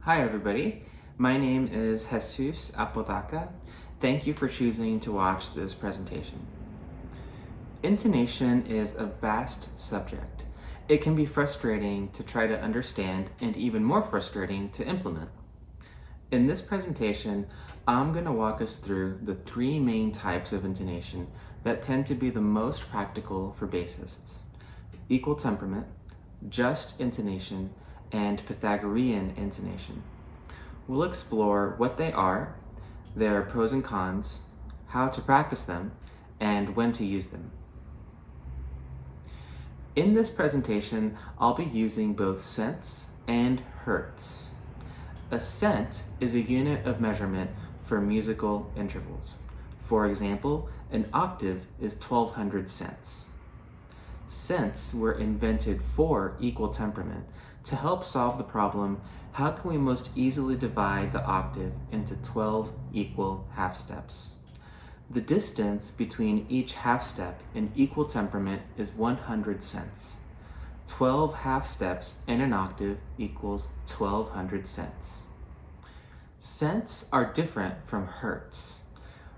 Hi everybody, my name is Jesus Apodaca. Thank you for choosing to watch this presentation. Intonation is a vast subject. It can be frustrating to try to understand and even more frustrating to implement. In this presentation, I'm going to walk us through the three main types of intonation that tend to be the most practical for bassists: equal temperament, just intonation, and Pythagorean intonation. We'll explore what they are, their pros and cons, how to practice them, and when to use them. In this presentation, I'll be using both cents and Hertz. A cent is a unit of measurement for musical intervals. For example, an octave is 1200 cents. Cents were invented for equal temperament to help solve the problem: how can we most easily divide the octave into 12 equal half steps? The distance between each half step in equal temperament is 100 cents. 12 half steps in an octave equals 1200 cents. Cents are different from Hertz.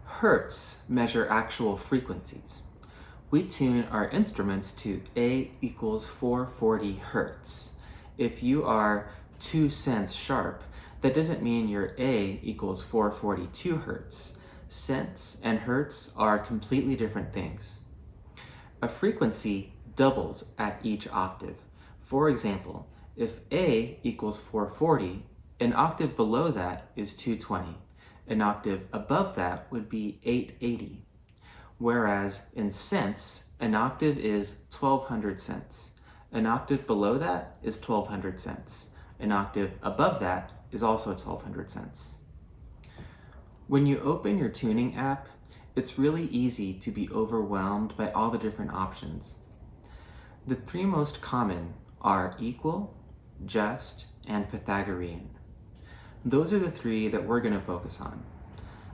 Hertz measure actual frequencies. We tune our instruments to A equals 440 Hertz. If you are 2 cents sharp, that doesn't mean your A equals 442 Hertz. Cents and Hertz are completely different things. A frequency doubles at each octave. For example, if A equals 440, an octave below that is 220. An octave above that would be 880. Whereas in cents, an octave is 1200 cents. An octave below that is 1200 cents. An octave above that is also 1200 cents. When you open your tuning app, it's really easy to be overwhelmed by all the different options. The three most common are equal, just, and Pythagorean. Those are the three that we're going to focus on.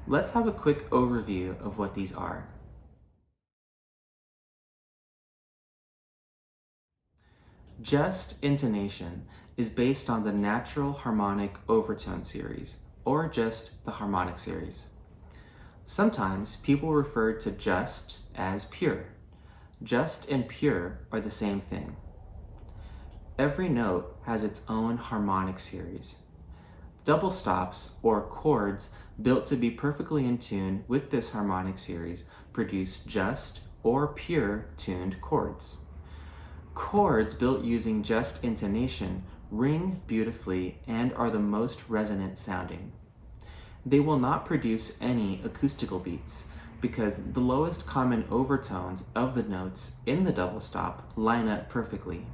Let's have a quick overview of what these are. Just intonation is based on the natural harmonic overtone series, or just the harmonic series. Sometimes people refer to just as pure. Just and pure are the same thing. Every note has its own harmonic series. Double stops, or chords built to be perfectly in tune with this harmonic series, produce just or pure tuned chords. Chords built using just intonation ring beautifully and are the most resonant sounding. They will not produce any acoustical beats because the lowest common overtones of the notes in the double stop line up perfectly.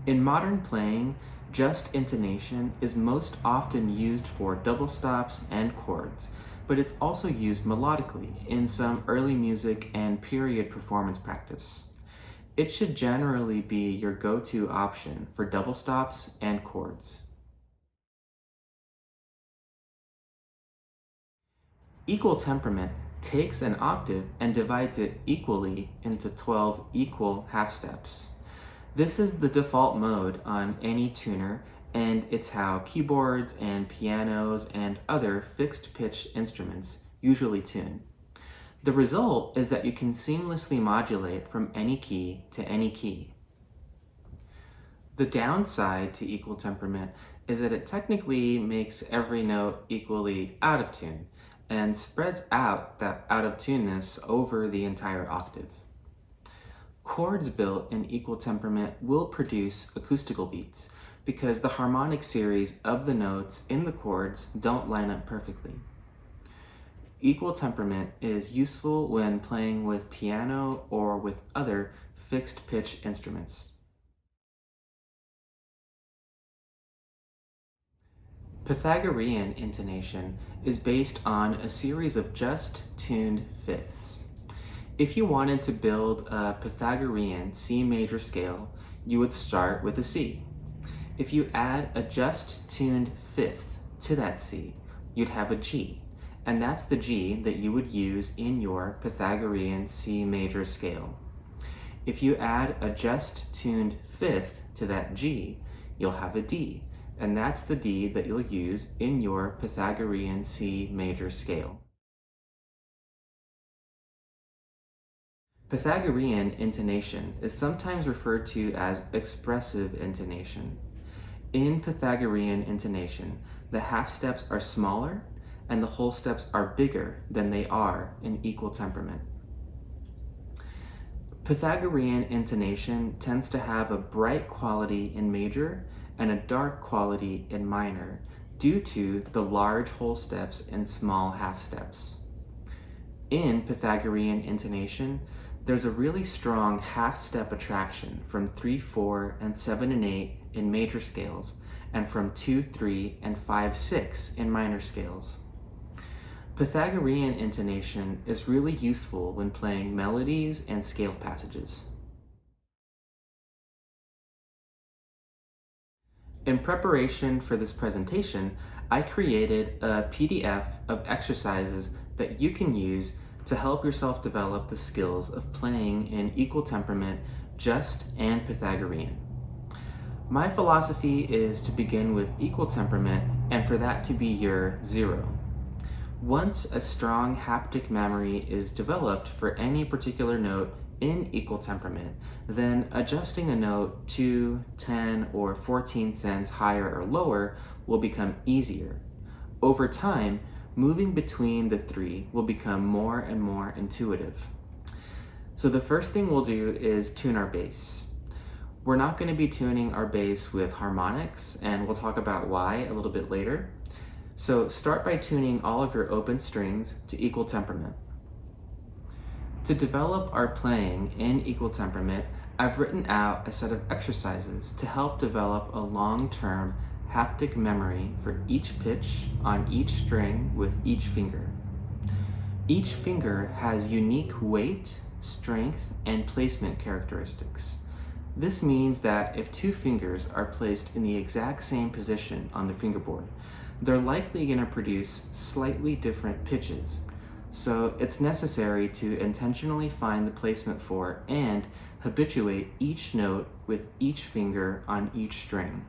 In modern playing, just intonation is most often used for double stops and chords, but it's also used melodically in some early music and period performance practice. It should generally be your go-to option for double stops and chords. Equal temperament takes an octave and divides it equally into 12 equal half steps. This is the default mode on any tuner, and it's how keyboards and pianos and other fixed-pitch instruments usually tune. The result is that you can seamlessly modulate from any key to any key. The downside to equal temperament is that it technically makes every note equally out of tune and spreads out that out of tuneness over the entire octave. Chords built in equal temperament will produce acoustical beats because the harmonic series of the notes in the chords don't line up perfectly. Equal temperament is useful when playing with piano or with other fixed pitch instruments. Pythagorean intonation is based on a series of just tuned fifths. If you wanted to build a Pythagorean C major scale, you would start with a C. If you add a just tuned fifth to that C, you'd have a G. And that's the G that you would use in your Pythagorean C major scale. If you add a just tuned fifth to that G, you'll have a D, and that's the D that you'll use in your Pythagorean C major scale. Pythagorean intonation is sometimes referred to as expressive intonation. In Pythagorean intonation, the half steps are smaller and the whole steps are bigger than they are in equal temperament. Pythagorean intonation tends to have a bright quality in major and a dark quality in minor due to the large whole steps and small half steps. In Pythagorean intonation, there's a really strong half-step attraction from 3/4 and 7 and 8 in major scales, and from 2/3 and 5/6 in minor scales. Pythagorean intonation is really useful when playing melodies and scale passages. In preparation for this presentation, I created a PDF of exercises that you can use to help yourself develop the skills of playing in equal temperament, just, and Pythagorean. My philosophy is to begin with equal temperament and for that to be your 0. Once a strong haptic memory is developed for any particular note in equal temperament, then adjusting a note 2, 10, or 14 cents higher or lower will become easier. Over time, moving between the three will become more and more intuitive. So the first thing we'll do is tune our bass. We're not going to be tuning our bass with harmonics, and we'll talk about why a little bit later. So start by tuning all of your open strings to equal temperament. To develop our playing in equal temperament, I've written out a set of exercises to help develop a long-term haptic memory for each pitch on each string with each finger. Each finger has unique weight, strength, and placement characteristics. This means that if 2 fingers are placed in the exact same position on the fingerboard, they're likely going to produce slightly different pitches. So it's necessary to intentionally find the placement for and habituate each note with each finger on each string.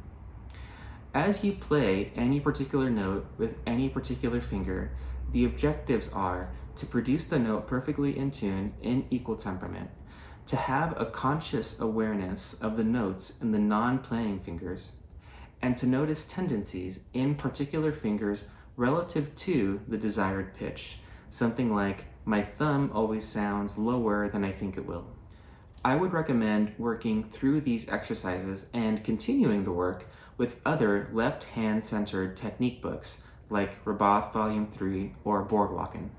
As you play any particular note with any particular finger, the objectives are to produce the note perfectly in tune in equal temperament, to have a conscious awareness of the notes in the non-playing fingers, and to notice tendencies in particular fingers relative to the desired pitch. Something like, my thumb always sounds lower than I think it will. I would recommend working through these exercises and continuing the work with other left-hand centered technique books like Rabath Volume 3 or Boardwalkin'.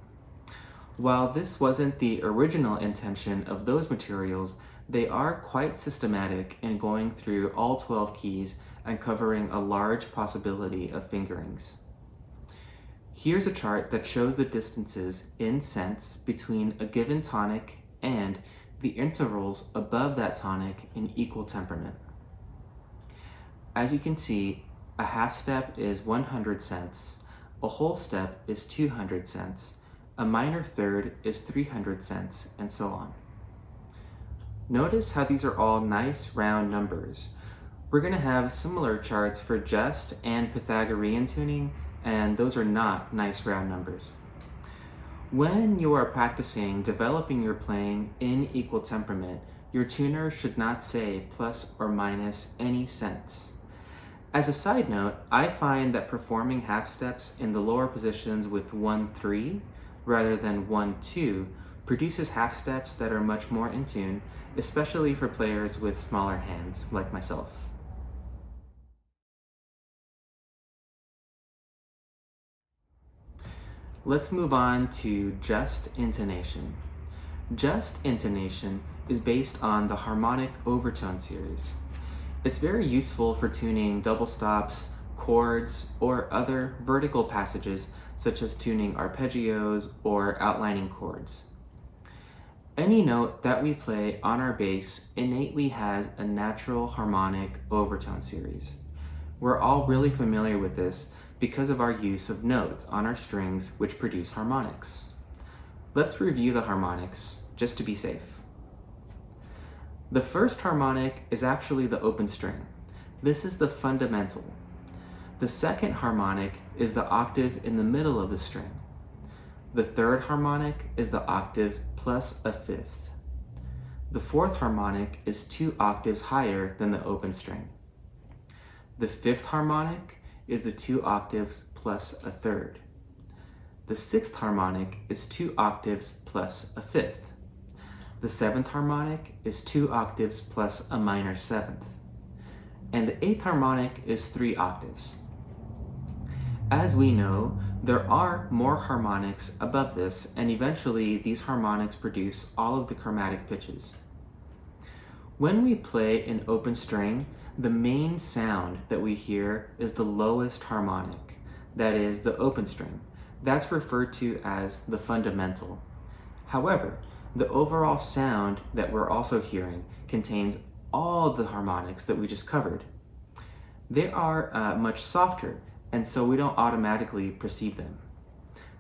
While this wasn't the original intention of those materials, they are quite systematic in going through all 12 keys and covering a large possibility of fingerings. Here's a chart that shows the distances in cents between a given tonic and the intervals above that tonic in equal temperament. As you can see, a half step is 100 cents, a whole step is 200 cents, a minor third is 300 cents, and so on. Notice how these are all nice round numbers. We're going to have similar charts for just and Pythagorean tuning, and those are not nice round numbers. When you are practicing developing your playing in equal temperament, your tuner should not say plus or minus any cents. As a side note, I find that performing half steps in the lower positions with 1-3 rather than 1-2 produces half steps that are much more in tune, especially for players with smaller hands like myself. Let's move on to just intonation. Just intonation is based on the harmonic overtone series. It's very useful for tuning double stops, chords, or other vertical passages such as tuning arpeggios or outlining chords. Any note that we play on our bass innately has a natural harmonic overtone series. We're all really familiar with this because of our use of notes on our strings which produce harmonics. Let's review the harmonics just to be safe. The first harmonic is actually the open string. This is the fundamental. The second harmonic is the octave in the middle of the string. The third harmonic is the octave plus a fifth. The fourth harmonic is 2 octaves higher than the open string. The fifth harmonic is the 2 octaves plus a third. The sixth harmonic is 2 octaves plus a fifth. The seventh harmonic is 2 octaves plus a minor seventh. And the eighth harmonic is 3 octaves. As we know, there are more harmonics above this, and eventually these harmonics produce all of the chromatic pitches. When we play an open string, the main sound that we hear is the lowest harmonic, that is, the open string. That's referred to as the fundamental. However, the overall sound that we're also hearing contains all the harmonics that we just covered. They are much softer, and so we don't automatically perceive them.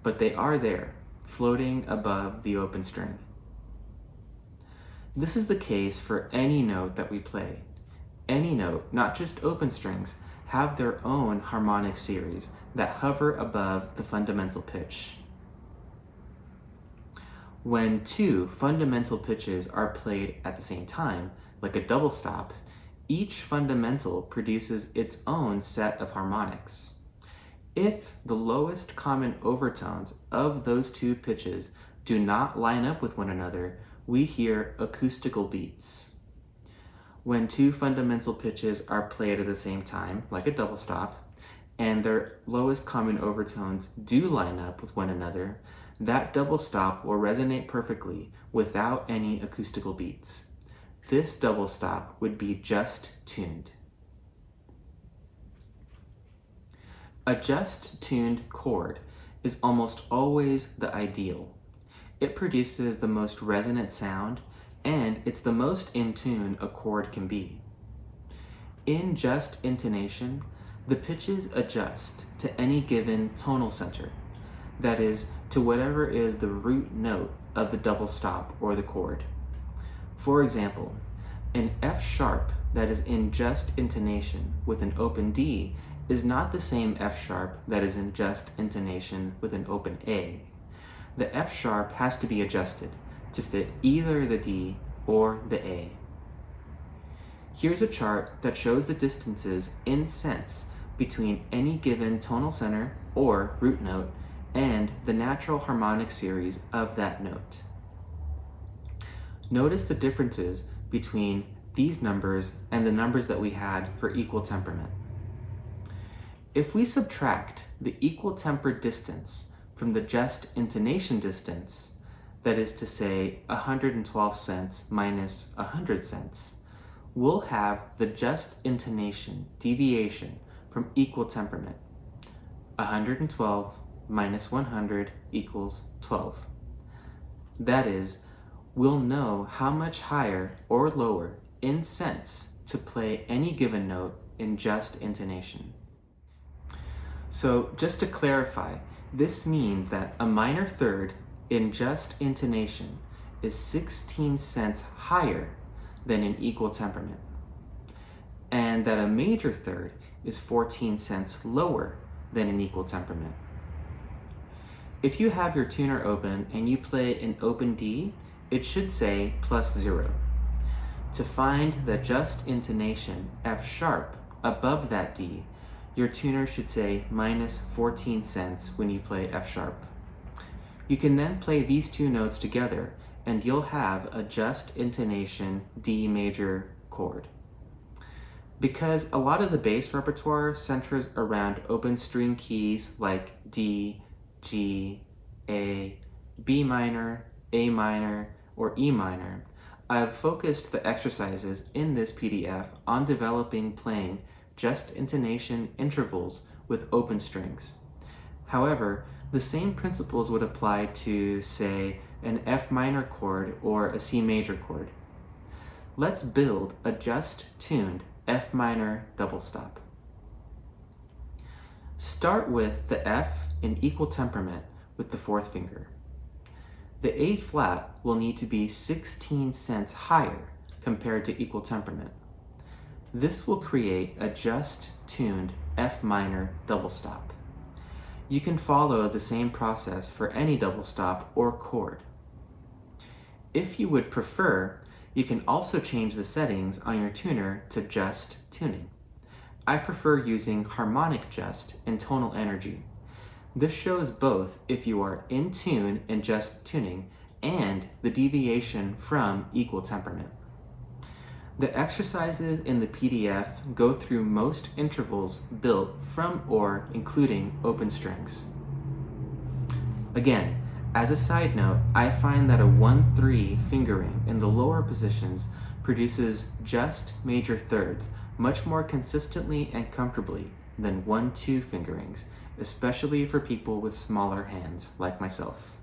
But they are there, floating above the open string. This is the case for any note that we play. Any note, not just open strings, have their own harmonic series that hover above the fundamental pitch. When 2 fundamental pitches are played at the same time, like a double stop, each fundamental produces its own set of harmonics. If the lowest common overtones of those 2 pitches do not line up with one another, we hear acoustical beats. When 2 fundamental pitches are played at the same time, like a double stop, and their lowest common overtones do line up with one another, that double stop will resonate perfectly without any acoustical beats. This double stop would be just tuned. A just tuned chord is almost always the ideal. It produces the most resonant sound, and it's the most in tune a chord can be. In just intonation, the pitches adjust to any given tonal center, that is, to whatever is the root note of the double stop or the chord. For example, an F sharp that is in just intonation with an open D is not the same F sharp that is in just intonation with an open A. The F sharp has to be adjusted to fit either the D or the A. Here's a chart that shows the distances in cents between any given tonal center or root note and the natural harmonic series of that note. Notice the differences between these numbers and the numbers that we had for equal temperament. If we subtract the equal tempered distance from the just intonation distance, that is to say 112 cents minus 100 cents, we'll have the just intonation deviation from equal temperament. 112 minus 100 equals 12. That is, we'll know how much higher or lower in cents to play any given note in just intonation. So just to clarify, this means that a minor third in just intonation is 16 cents higher than in equal temperament, and that a major third is 14 cents lower than in equal temperament. If you have your tuner open and you play an open D, it should say +0. To find the just intonation F sharp above that D, your tuner should say -14 cents when you play F sharp. You can then play these 2 notes together and you'll have a just intonation D major chord. Because a lot of the bass repertoire centers around open string keys like D, G, A, B minor, A minor, or E minor, I've focused the exercises in this PDF on developing playing just intonation intervals with open strings. However, the same principles would apply to, say, an F minor chord or a C major chord. Let's build a just tuned F minor double stop. Start with the F in equal temperament with the 4th finger. The A flat will need to be 16 cents higher compared to equal temperament. This will create a just tuned F minor double stop. You can follow the same process for any double stop or chord. If you would prefer, you can also change the settings on your tuner to just tuning. I prefer using harmonic just and tonal energy. This shows both if you are in tune and just tuning and the deviation from equal temperament. The exercises in the PDF go through most intervals built from or including open strings. Again, as a side note, I find that a 1-3 fingering in the lower positions produces just major thirds much more consistently and comfortably than 1-2 fingerings, especially for people with smaller hands like myself.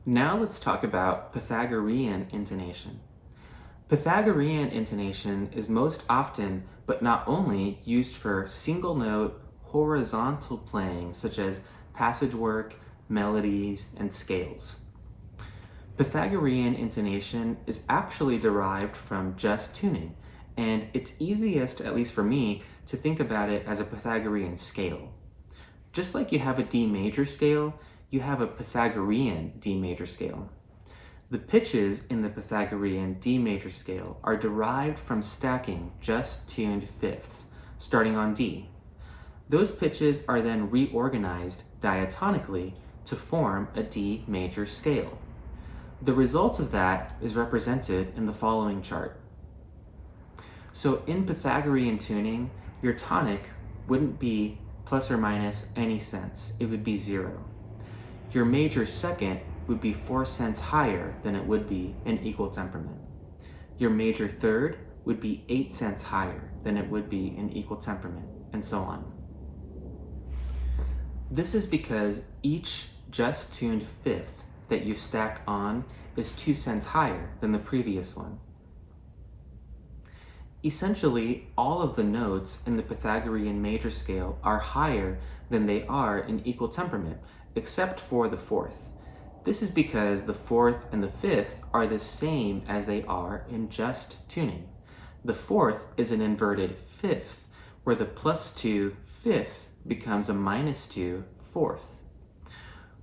Now let's talk about Pythagorean intonation. Pythagorean intonation is most often, but not only, used for single note, horizontal playing such as passage work, melodies, and scales. Pythagorean intonation is actually derived from just tuning, and it's easiest, at least for me, to think about it as a Pythagorean scale. Just like you have a D major scale, you have a Pythagorean D major scale. The pitches in the Pythagorean D major scale are derived from stacking just tuned fifths, starting on D. Those pitches are then reorganized diatonically to form a D major scale. The result of that is represented in the following chart. So in Pythagorean tuning, your tonic wouldn't be plus or minus any cents, it would be 0. Your major second would be 4 cents higher than it would be in equal temperament. Your major third would be 8 cents higher than it would be in equal temperament, and so on. This is because each just tuned fifth that you stack on is 2 cents higher than the previous one. Essentially, all of the notes in the Pythagorean major scale are higher than they are in equal temperament, except for the fourth. This is because the fourth and the fifth are the same as they are in just tuning. The fourth is an inverted fifth, where the +2 fifth becomes a -2 fourth.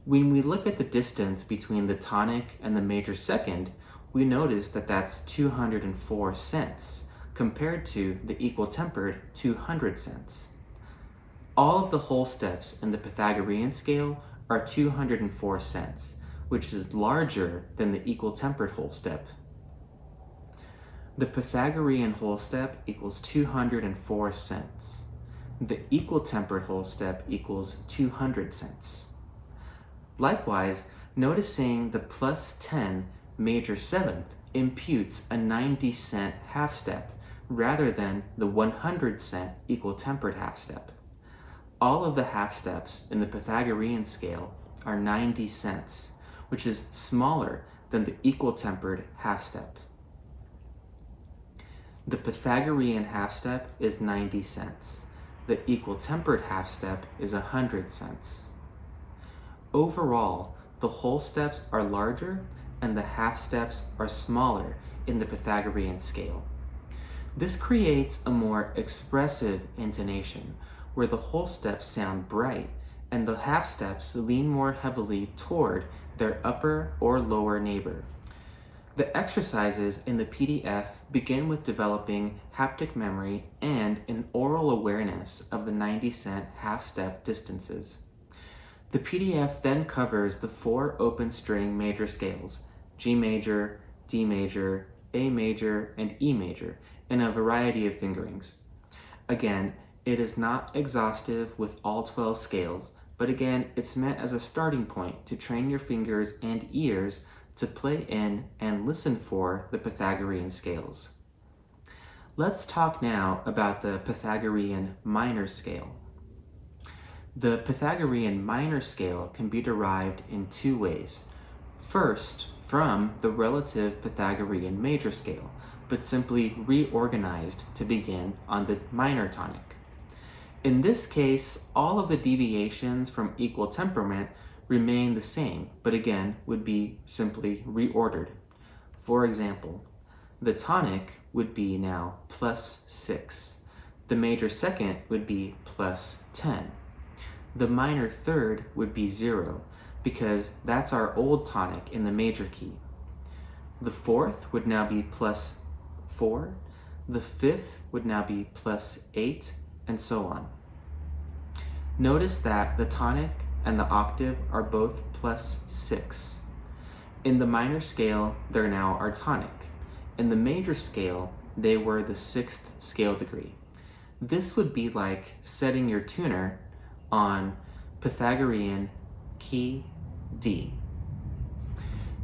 When we look at the distance between the tonic and the major second, we notice that that's 204 cents compared to the equal tempered 200 cents. All of the whole steps in the Pythagorean scale are 204 cents, which is larger than the equal tempered whole step. The Pythagorean whole step equals 204 cents. The equal tempered whole step equals 200 cents. Likewise, noticing the +10 major seventh imputes a 90 cent half step rather than the 100 cent equal tempered half step. All of the half steps in the Pythagorean scale are 90 cents, which is smaller than the equal tempered half step. The Pythagorean half step is 90 cents. The equal tempered half step is 100 cents. Overall, the whole steps are larger and the half steps are smaller in the Pythagorean scale. This creates a more expressive intonation where the whole steps sound bright and the half steps lean more heavily toward their upper or lower neighbor. The exercises in the PDF begin with developing haptic memory and an oral awareness of the 90 cent half step distances. The PDF then covers the 4 open string major scales, G major, D major, A major, and E major, in a variety of fingerings. Again, it is not exhaustive with all 12 scales, but again, it's meant as a starting point to train your fingers and ears to play in and listen for the Pythagorean scales. Let's talk now about the Pythagorean minor scale. The Pythagorean minor scale can be derived in 2 ways. First, from the relative Pythagorean major scale, but simply reorganized to begin on the minor tonic. In this case, all of the deviations from equal temperament remain the same, but again would be simply reordered. For example, the tonic would be now +6. The major second would be +10. The minor third would be 0 because that's our old tonic in the major key. The fourth would now be +4. The fifth would now be +8, and so on. Notice that the tonic and the octave are both +6. In the minor scale, they're now our tonic. In the major scale, they were the 6th scale degree. This would be like setting your tuner on Pythagorean key D.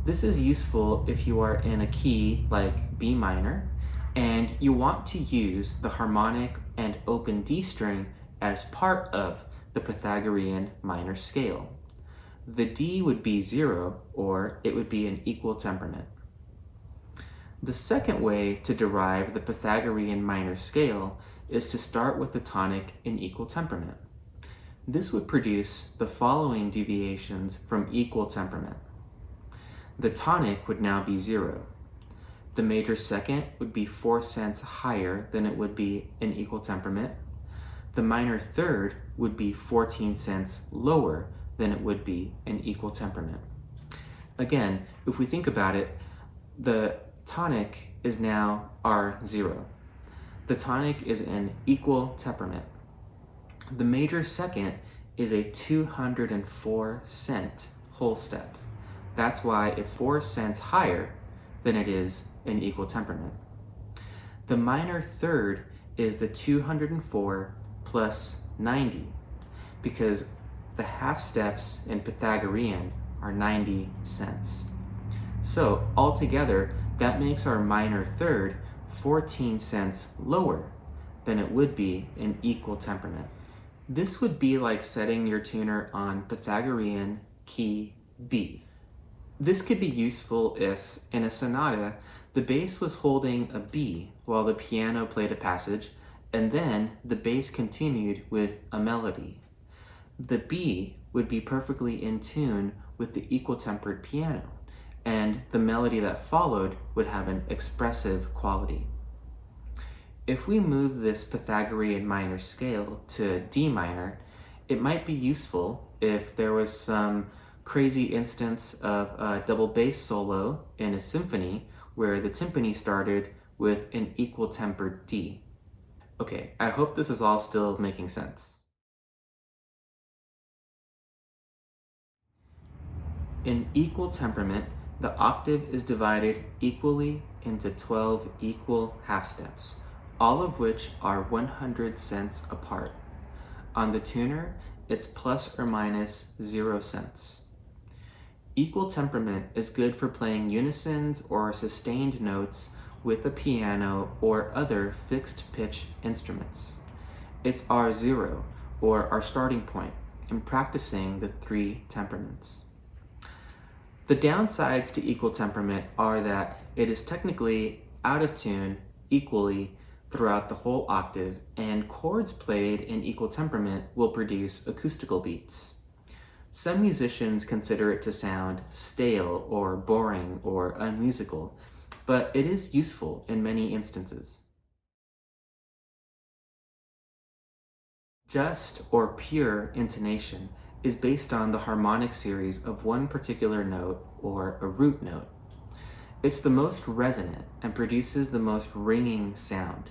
This is useful if you are in a key like B minor and you want to use the harmonic and open D string as part of the Pythagorean minor scale. The D would be 0, or it would be an equal temperament. The second way to derive the Pythagorean minor scale is to start with the tonic in equal temperament. This would produce the following deviations from equal temperament. The tonic would now be 0. The major second would be 4 cents higher than it would be in equal temperament. The minor third would be 14 cents lower than it would be in equal temperament. Again, if we think about it, the tonic is now our 0. The tonic is in equal temperament. The major second is a 204 cent whole step. That's why it's 4 cents higher than it is in equal temperament. The minor third is the 204 plus 90, because the half steps in Pythagorean are 90 cents. So altogether, that makes our minor third 14 cents lower than it would be in equal temperament. This would be like setting your tuner on Pythagorean key B. This could be useful if, in a sonata, the bass was holding a B while the piano played a passage, and then the bass continued with a melody. The B would be perfectly in tune with the equal-tempered piano, and the melody that followed would have an expressive quality. If we move this Pythagorean minor scale to D minor, it might be useful if there was some crazy instance of a double bass solo in a symphony where the timpani started with an equal-tempered D. Okay, I hope this is all still making sense. In equal temperament, the octave is divided equally into 12 equal half steps, all of which are 100 cents apart. On the tuner, it's plus or minus 0 cents. Equal temperament is good for playing unisons or sustained notes with a piano or other fixed pitch instruments. It's our 0, or our starting point, in practicing the 3 temperaments. The downsides to equal temperament are that it is technically out of tune equally throughout the whole octave, and chords played in equal temperament will produce acoustical beats. Some musicians consider it to sound stale or boring or unmusical, but it is useful in many instances. Just or pure intonation is based on the harmonic series of one particular note or a root note. It's the most resonant and produces the most ringing sound.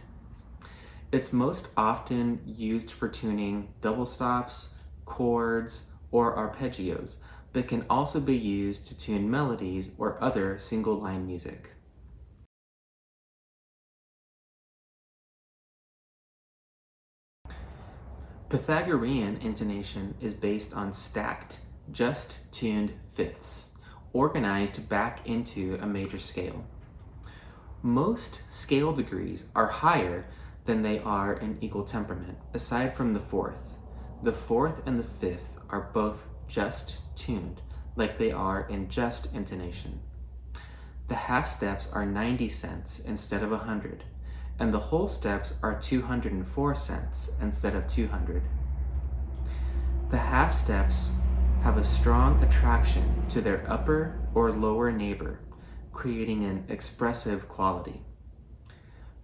It's most often used for tuning double stops, chords, or arpeggios, but can also be used to tune melodies or other single-line music. Pythagorean intonation is based on stacked, just tuned fifths, organized back into a major scale. Most scale degrees are higher than they are in equal temperament, aside from the fourth. The fourth and the fifth are both just tuned, like they are in just intonation. The half steps are 90 cents instead of 100, and the whole steps are 204 cents instead of 200. The half steps have a strong attraction to their upper or lower neighbor, creating an expressive quality.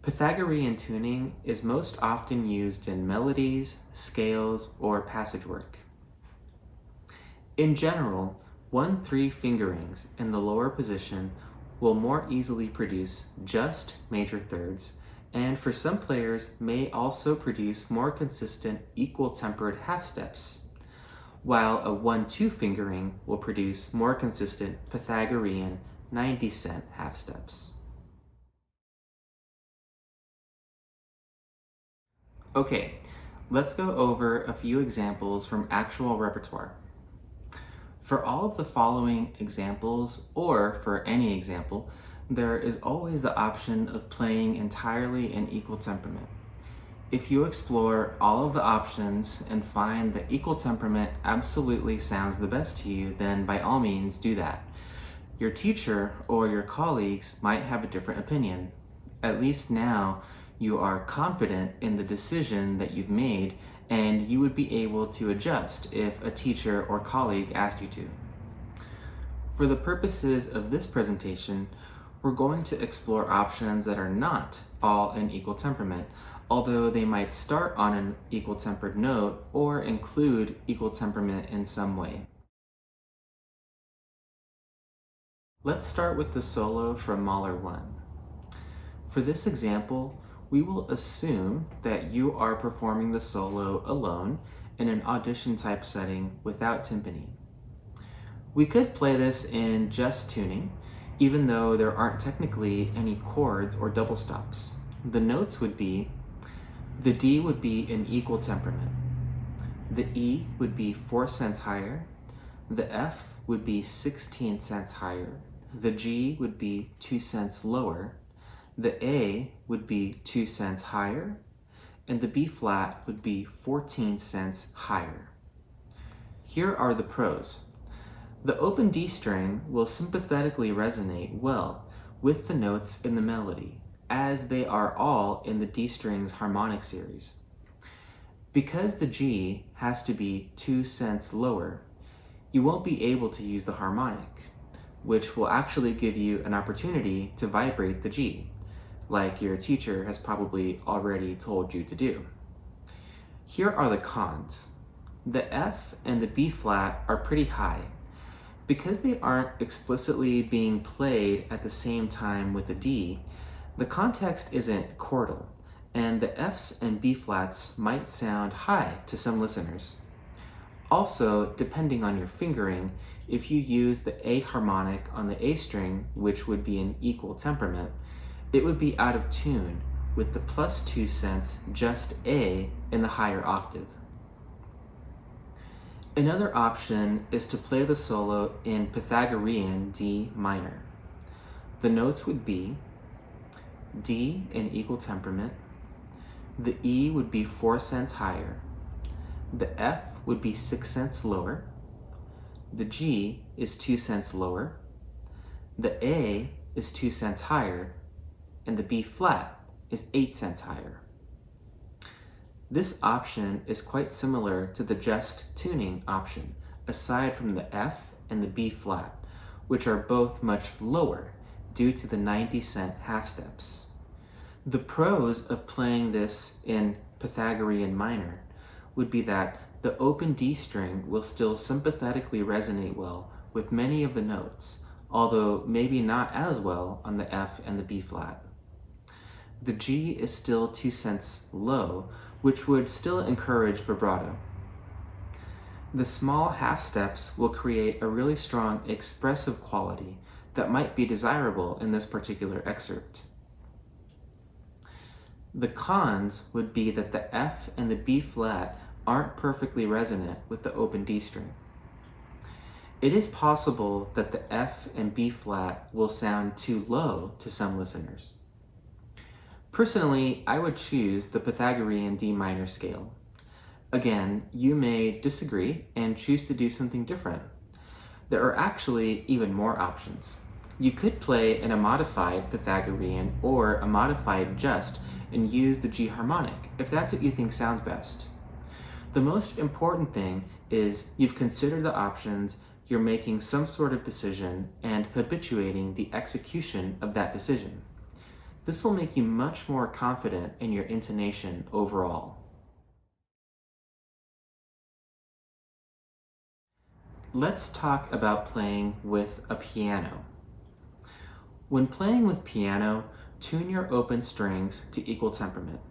Pythagorean tuning is most often used in melodies, scales, or passage work. In general, 1-3 fingerings in the lower position will more easily produce just major thirds, and for some players may also produce more consistent equal-tempered half steps, while a 1-2 fingering will produce more consistent Pythagorean 90-cent half steps. Okay, let's go over a few examples from actual repertoire. For all of the following examples, or for any example, there is always the option of playing entirely in equal temperament. If you explore all of the options and find that equal temperament absolutely sounds the best to you, then by all means do that. Your teacher or your colleagues might have a different opinion. At least now you are confident in the decision that you've made, and you would be able to adjust if a teacher or colleague asked you to. For the purposes of this presentation, we're going to explore options that are not all in equal temperament, although they might start on an equal tempered note or include equal temperament in some way. Let's start with the solo from Mahler 1. For this example, we will assume that you are performing the solo alone in an audition type setting without timpani. We could play this in just tuning, even though there aren't technically any chords or double stops. The notes would be, the D would be in equal temperament, the E would be 4 cents higher, the F would be 16 cents higher, the G would be 2 cents lower, the A would be 2 cents higher, and the B flat would be 14 cents higher. Here are the pros. The open D string will sympathetically resonate well with the notes in the melody, as they are all in the D string's harmonic series. Because the G has to be 2 cents lower, you won't be able to use the harmonic, which will actually give you an opportunity to vibrate the G, like your teacher has probably already told you to do. Here are the cons. The F and the B flat are pretty high. Because they aren't explicitly being played at the same time with the D, the context isn't chordal, and the Fs and B flats might sound high to some listeners. Also, depending on your fingering, if you use the A harmonic on the A string, which would be in equal temperament, it would be out of tune with the plus 2 cents just A in the higher octave. Another option is to play the solo in Pythagorean D minor. The notes would be D in equal temperament, the E would be 4 cents higher, the F would be 6 cents lower, the G is 2 cents lower, the A is 2 cents higher, and the B flat is 8 cents higher. This option is quite similar to the just tuning option, aside from the F and the B flat, which are both much lower due to the 90-cent half steps. The pros of playing this in Pythagorean minor would be that the open D string will still sympathetically resonate well with many of the notes, although maybe not as well on the F and the B flat. The G is still 2 cents low, which would still encourage vibrato. The small half steps will create a really strong expressive quality that might be desirable in this particular excerpt. The cons would be that the F and the B flat aren't perfectly resonant with the open D string. It is possible that the F and B flat will sound too low to some listeners. Personally, I would choose the Pythagorean D minor scale. Again, you may disagree and choose to do something different. There are actually even more options. You could play in a modified Pythagorean or a modified just and use the G harmonic, if that's what you think sounds best. The most important thing is you've considered the options, you're making some sort of decision and habituating the execution of that decision. This will make you much more confident in your intonation overall. Let's talk about playing with a piano. When playing with piano, tune your open strings to equal temperament.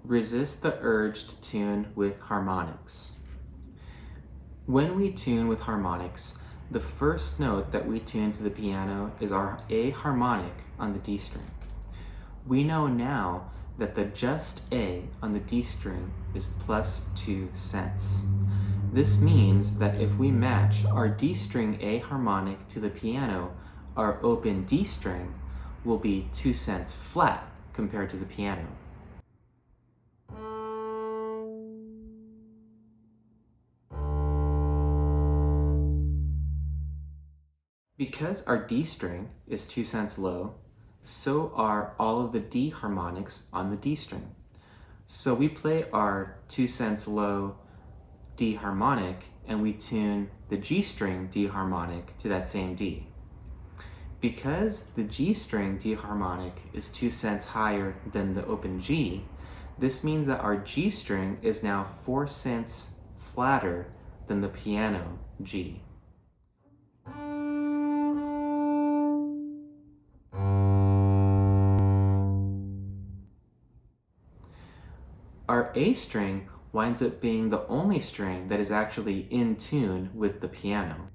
Resist the urge to tune with harmonics. When we tune with harmonics, the first note that we tune to the piano is our A harmonic on the D string. We know now that the just A on the D string is +2 cents. This means that if we match our D string A harmonic to the piano, our open D string will be 2 cents flat compared to the piano. Because our D string is 2 cents low, so are all of the D harmonics on the D string. So we play our 2 cents low D harmonic and we tune the G string D harmonic to that same D. Because the G string D harmonic is 2 cents higher than the open G, this means that our G string is now 4 cents flatter than the piano G. Our A string winds up being the only string that is actually in tune with the piano.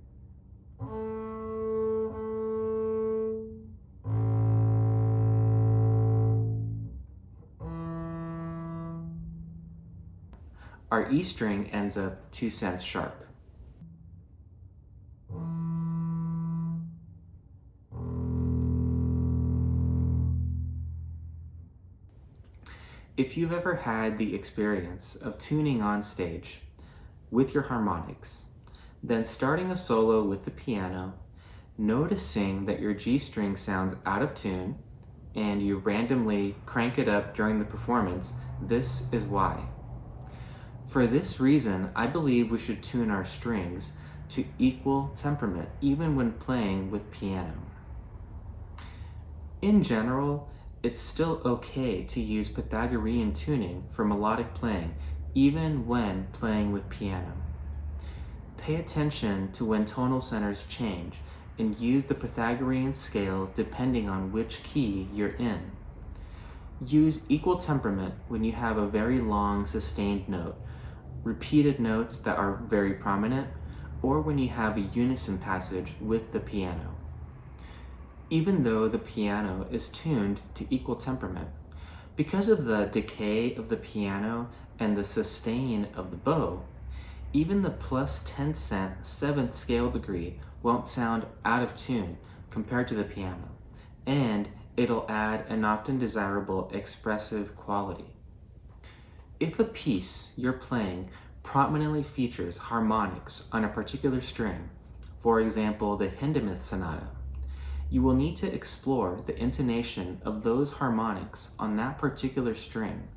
Our E string ends up 2 cents sharp. If you've ever had the experience of tuning on stage with your harmonics, then starting a solo with the piano, noticing that your G string sounds out of tune, and you randomly crank it up during the performance, this is why. For this reason, I believe we should tune our strings to equal temperament even when playing with piano. In general, it's still okay to use Pythagorean tuning for melodic playing, even when playing with piano. Pay attention to when tonal centers change and use the Pythagorean scale depending on which key you're in. Use equal temperament when you have a very long sustained note, repeated notes that are very prominent, or when you have a unison passage with the piano. Even though the piano is tuned to equal temperament, because of the decay of the piano and the sustain of the bow, even the +10 cent 7th scale degree won't sound out of tune compared to the piano, and it'll add an often desirable expressive quality. If a piece you're playing prominently features harmonics on a particular string, for example the Hindemith Sonata, you will need to explore the intonation of those harmonics on that particular string,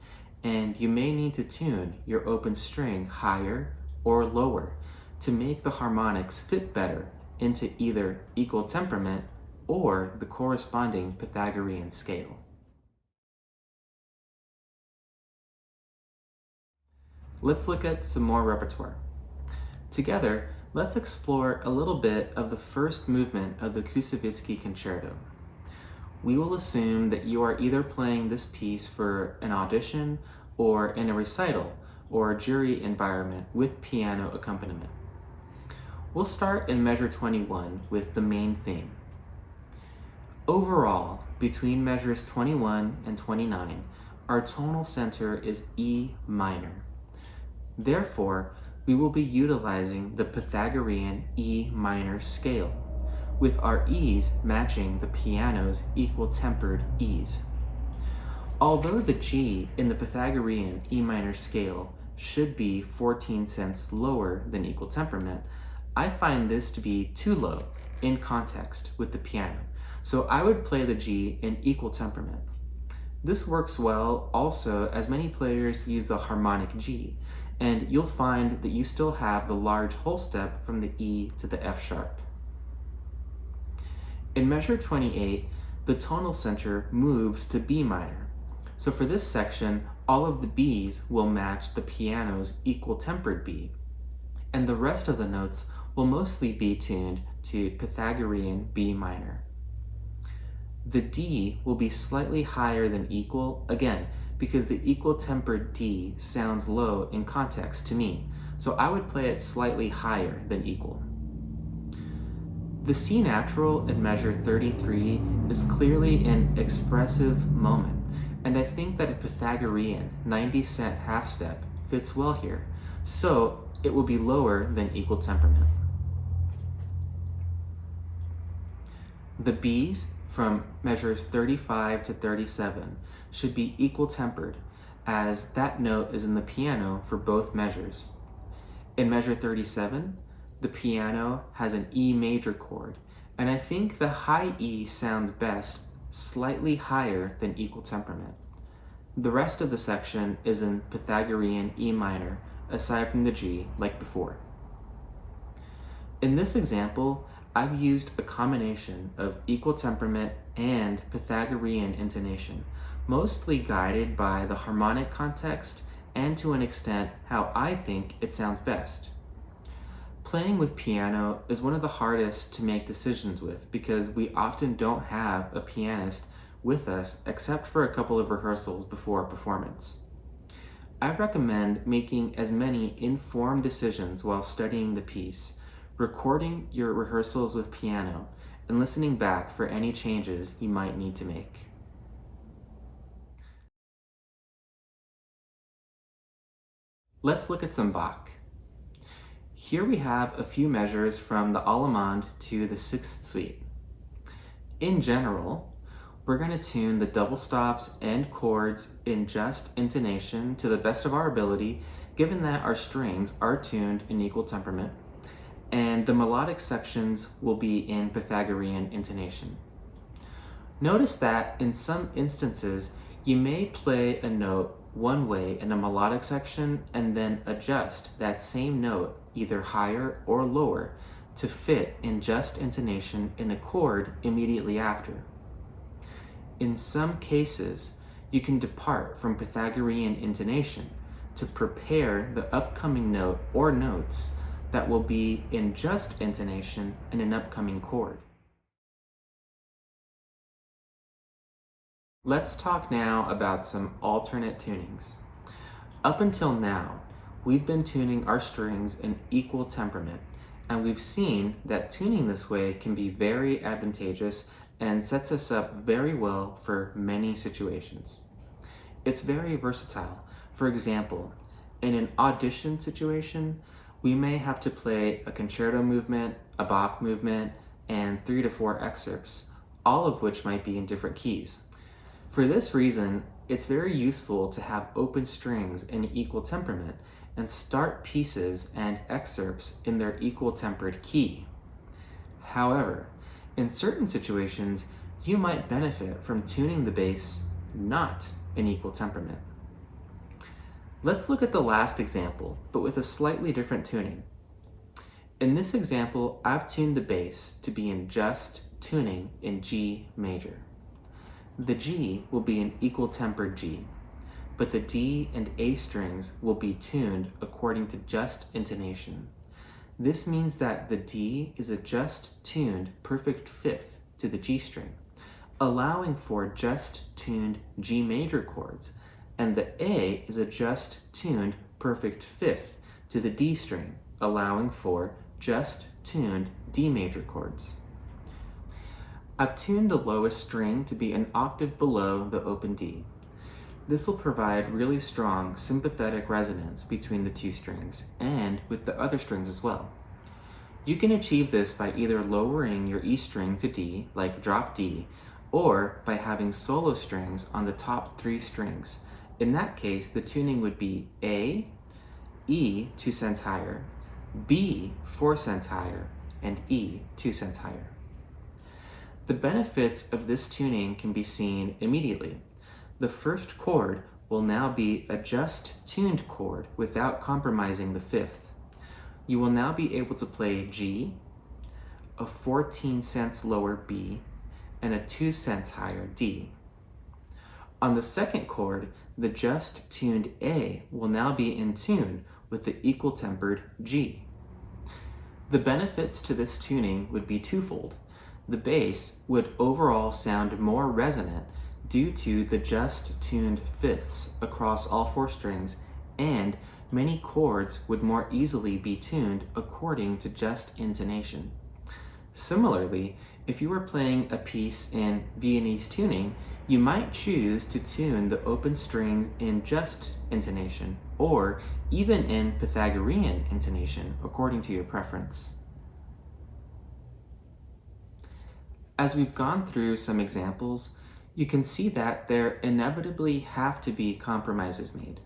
and you may need to tune your open string higher or lower to make the harmonics fit better into either equal temperament or the corresponding Pythagorean scale. Let's look at some more repertoire. Together, let's explore a little bit of the first movement of the Koussevitzky Concerto. We will assume that you are either playing this piece for an audition or in a recital or a jury environment with piano accompaniment. We'll start in measure 21 with the main theme. Overall, between measures 21 and 29, our tonal center is E minor. Therefore, we will be utilizing the Pythagorean E minor scale, with our E's matching the piano's equal tempered E's. Although the G in the Pythagorean E minor scale should be 14 cents lower than equal temperament, I find this to be too low in context with the piano, so I would play the G in equal temperament. This works well also as many players use the harmonic G, and you'll find that you still have the large whole step from the E to the F sharp. In measure 28, the tonal center moves to B minor. So for this section, all of the B's will match the piano's equal tempered B, and the rest of the notes will mostly be tuned to Pythagorean B minor. The D will be slightly higher than equal, again, because the equal tempered D sounds low in context to me, so I would play it slightly higher than equal. The C natural in measure 33 is clearly an expressive moment, and I think that a Pythagorean 90-cent half step fits well here, so it will be lower than equal temperament. The B's from measures 35 to 37 should be equal tempered, as that note is in the piano for both measures. In measure 37, the piano has an E major chord, and I think the high E sounds best slightly higher than equal temperament. The rest of the section is in Pythagorean E minor, aside from the G, like before. In this example, I've used a combination of equal temperament and Pythagorean intonation, mostly guided by the harmonic context and to an extent how I think it sounds best. Playing with piano is one of the hardest to make decisions with because we often don't have a pianist with us except for a couple of rehearsals before a performance. I recommend making as many informed decisions while studying the piece, recording your rehearsals with piano, and listening back for any changes you might need to make. Let's look at some Bach. Here we have a few measures from the Allemande to the Sixth Suite. In general, we're going to tune the double stops and chords in just intonation to the best of our ability, given that our strings are tuned in equal temperament, and the melodic sections will be in Pythagorean intonation. Notice that in some instances, you may play a note one way in a melodic section and then adjust that same note either higher or lower to fit in just intonation in a chord immediately after. In some cases, you can depart from Pythagorean intonation to prepare the upcoming note or notes that will be in just intonation in an upcoming chord. Let's talk now about some alternate tunings. Up until now, we've been tuning our strings in equal temperament, and we've seen that tuning this way can be very advantageous and sets us up very well for many situations. It's very versatile. For example, in an audition situation, we may have to play a concerto movement, a Bach movement, and 3 to 4 excerpts, all of which might be in different keys. For this reason, it's very useful to have open strings in equal temperament and start pieces and excerpts in their equal tempered key. However, in certain situations, you might benefit from tuning the bass not in equal temperament. Let's look at the last example, but with a slightly different tuning. In this example, I've tuned the bass to be in just tuning in G major. The G will be an equal tempered G, but the D and A strings will be tuned according to just intonation. This means that the D is a just tuned perfect fifth to the G string, allowing for just tuned G major chords, and the A is a just tuned perfect fifth to the D string, allowing for just tuned D major chords. I've tuned the lowest string to be an octave below the open D. This will provide really strong sympathetic resonance between the two strings and with the other strings as well. You can achieve this by either lowering your E string to D, like drop D, or by having solo strings on the top 3 strings. In that case, the tuning would be A, E 2 cents higher, B 4 cents higher, and E 2 cents higher. The benefits of this tuning can be seen immediately. The first chord will now be a just tuned chord without compromising the fifth. You will now be able to play G, a 14 cents lower B, and a 2 cents higher D. On the second chord, the just tuned A will now be in tune with the equal tempered G. The benefits to this tuning would be twofold. The bass would overall sound more resonant due to the just tuned fifths across all four strings, and many chords would more easily be tuned according to just intonation. Similarly, if you were playing a piece in Viennese tuning, you might choose to tune the open strings in just intonation, or even in Pythagorean intonation, according to your preference. As we've gone through some examples, you can see that there inevitably have to be compromises made,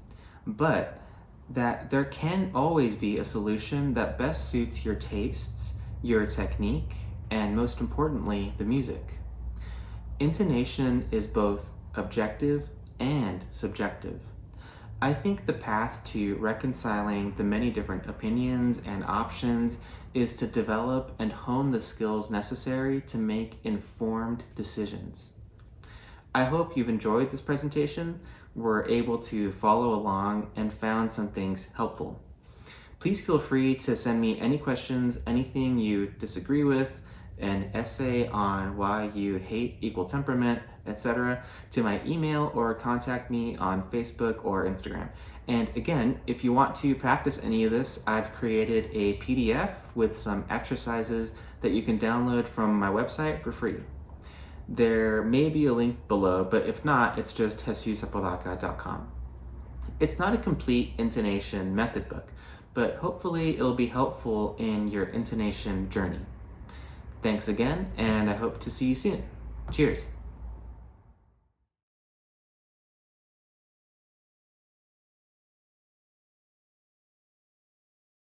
but that there can always be a solution that best suits your tastes, your technique, and most importantly, the music. Intonation is both objective and subjective. I think the path to reconciling the many different opinions and options is to develop and hone the skills necessary to make informed decisions. I hope you've enjoyed this presentation, were able to follow along, and found some things helpful. Please feel free to send me any questions, anything you disagree with, an essay on why you hate equal temperament, etc., to my email or contact me on Facebook or Instagram. And again, if you want to practice any of this, I've created a PDF with some exercises that you can download from my website for free. There may be a link below, but if not, it's just jesusapodaca.com. It's not a complete intonation method book, but hopefully it'll be helpful in your intonation journey. Thanks again, and I hope to see you soon. Cheers.